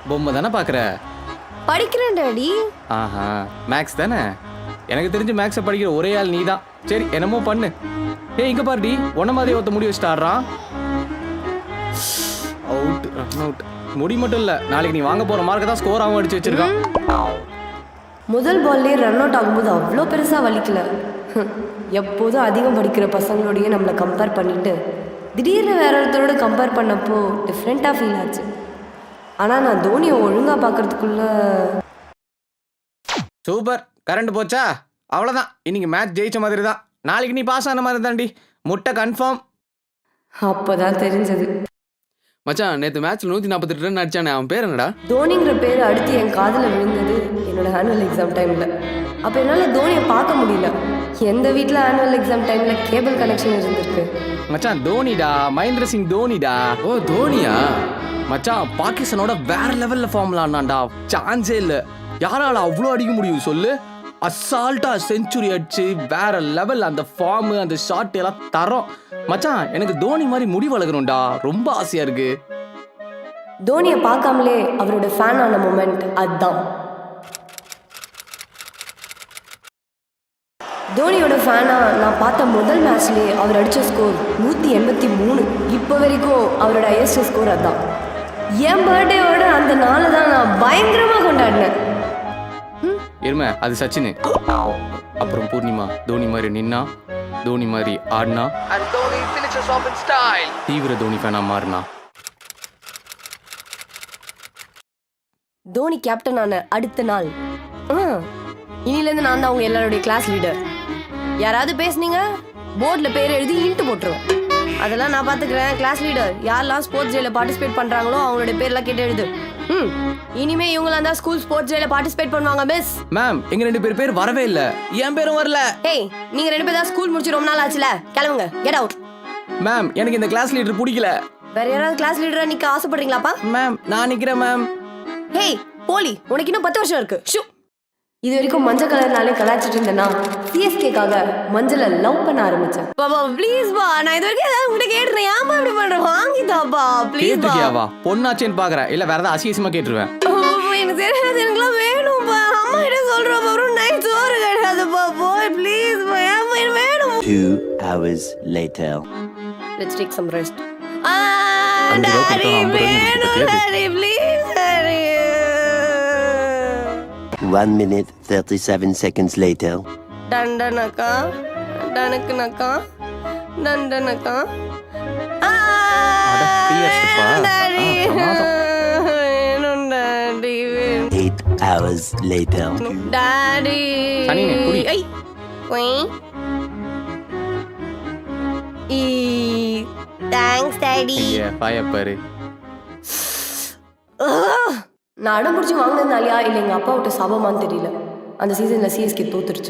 பொம்மை தானே பார்க்குற? படிக்கிறேன் டாடி. ஆஹா, மேக்ஸ் தானே? எனக்கு தெரிஞ்சு மேக்ஸை படிக்கிற ஒரே ஆள் நீ தான். சரி, என்னமோ பண்ணு. ஏய், இங்கே பாருடி, ஒன்ன மாதிரி ஒருத்த முடி வச்சுட்டு ஆடுறான். Out, run out. முடி மட்டும் இல்லை, நாளைக்கு நீ வாங்க போகிற மார்க்கை தான் ஸ்கோர் ஆகும் அடிச்சு வச்சிருக்கான். முதல் பால்லே ரன் அவுட் ஆகும்போது அவ்வளோ பெருசாக வலிக்கல. எப்போதும் அதிகம் படிக்கிற பசங்களோடையே நம்மளை கம்பேர் பண்ணிட்டு திடீர்னு வேற ஒருத்தரோட கம்பேர் பண்ணப்போ டிஃப்ரெண்ட்டாக ஃபீல் ஆச்சு. ஆனால் நான் தோனியை ஒழுங்காக பார்க்கறதுக்குள்ள சூப்பர், கரண்ட் போச்சா? அவ்வளோதான், இன்னைக்கு மேட்ச் ஜெயிச்ச மாதிரி தான். நாளைக்கு நீ பாஸ் ஆன மாதிரி தான்டி, முட்டை கன்ஃபார்ம். அப்போதான் தெரிஞ்சது. மச்சான், நேற்று மேட்ச்ல 148 ரன் அடிச்சானே, அவன் பேர் என்னடா? தோனிங்கிற பேர் அடுத்து என் காதில் விழுந்தது என்னோட ஆனுவல் எக்ஸாம் டைமில். அப்போ என்னால் தோனியை பார்க்க முடியல. எந்த வீட்டில் ஆனுவல் எக்ஸாம் டைமில் கேபிள் கனெக்ஷன் இருந்திருக்கு? மச்சான், தோனிடா, மகேந்திர சிங் தோனிடா. ஓ, தோனியா? மச்சான், பாகிஸ்தானோட வேற லெவல்ல ஃபார்ம்ல ஆனான்டா. சான்ஸே இல்ல. யாரால அவ்வளோ அடிக்க முடியும் சொல்லு? அசால்ட்டா செஞ்சுரி அடிச்சு வேற லெவல். அந்த ஃபார்ம், அந்த ஷாட் எல்லாம் தரோம். மச்சான், எனக்கு தோனி மாதிரி முடி வளர்க்கணும்டா, ரொம்ப ஆசையா இருக்கு. தோனியை பார்க்காமலே அவரோட ஃபேன் ஆன மூமெண்ட் அதுதான். தோனியோட ஃபேனா நான் பார்த்த முதல் மேட்ச்லேயே அவர் அடித்த ஸ்கோர் 183. இப்போ வரைக்கும் அவரோட ஹையஸ்ட் ஸ்கோர் அதுதான். என் பர்த்டேவோட அந்த நாளை தான் நான் பயங்கரமாக கொண்டாடினேன். இருமை, அது சச்சின். அப்புறம் பூர்ணிமா தோனி மாதிரி நின்னா, தோனி மாதிரி ஆடினா, தீவிர தோனி ஃபேனா மாறினா. தோனி கேப்டன் ஆன அடுத்த நாள் இனிலேருந்து நான் தான் அவங்க எல்லாருடைய கிளாஸ் லீடர். யாராவது பேசுனீங்க போர்டில் பேர் எழுதி இன்ட்டு போட்டுருவேன். அதெல்லாம் நான் பார்த்துக்கிறேன். கிளாஸ் லீடர் யாரெல்லாம் ஸ்போர்ட்ஸ் டேல பார்ட்டிசிபேட் பண்ணுறாங்களோ அவங்களோட பேர்லாம் கேட்டு எழுது. இனிமே இவங்களாம் தான் ஸ்கூல் ஸ்போர்ட்ஸ் டேல பார்ட்டிசிபேட் பண்ணுவாங்க மிஸ். மேம், எங்க 2 பேர் வரவே இல்லை. என் பேரும் வரல. ஏய், நீங்க 2 பேர் தான் ஸ்கூல் முடிச்சு ரொம்ப நாள் ஆச்சுல, கிளம்புங்க, கெட் அவுட். மேம், எனக்கு இந்த கிளாஸ் லீடர் பிடிக்கல. வேற யாராவது கிளாஸ் லீடரா நிக்க ஆசைப்படுறீங்களாப்பா? மேம், நான் நிக்கிறேன் மேம். ஹேய் போலி, உனக்கு இன்னும் 10 வருஷம் இருக்கு. ஷூ. இது வரைக்கும் மஞ்சள் கலர்னாலே கலாச்சிட்டு இருந்தேன்னா சிஎஸ்கேக்காக மஞ்சளை லவ் பண்ண ஆரம்பிச்சேன். பாபா ப்ளீஸ் பா, நான் இது வரைக்கும் ஏதாவது உங்ககிட்ட கேட்டுறேன். ஏமா இப்படி பண்ற? வாங்கிதாப்பா ப்ளீஸ் பா. கேட்டுக்கியாவா? பொண்ணாச்சேன்னு பாக்குறேன், இல்ல வேற ஏதாவது அசியமா கேட்டுருவேன். எனக்கு தெரியாது, எனக்குலாம் வேணும்பா. அம்மா கிட்ட சொல்றேன், அப்புறம் நைட் சோறு கிடையாதுப்பா. போய் ப்ளீஸ் பா, ஏமா இது வேணும். 2 hours later. Let's take some rest. Daddy வேணும் daddy, please daddy. 1 minute 37 seconds later. டண்டனக்கா டனக்குனக்கா டண்டனக்கா. டாடி வேணும் டாடி. 8 hours later. டாடி சனினே, குடி. ஐ ஒய் ஈ தேங்க்ஸ் டாடி. ஐயா, பாய பாரு. நான் அடம் பிடிச்சி வாங்கினதுனாலயா இல்லை எங்கள் அப்பா விட்ட சாபமான்னு தெரியல, அந்த சீசனில் சிஎஸ்கே தோத்துருச்சு.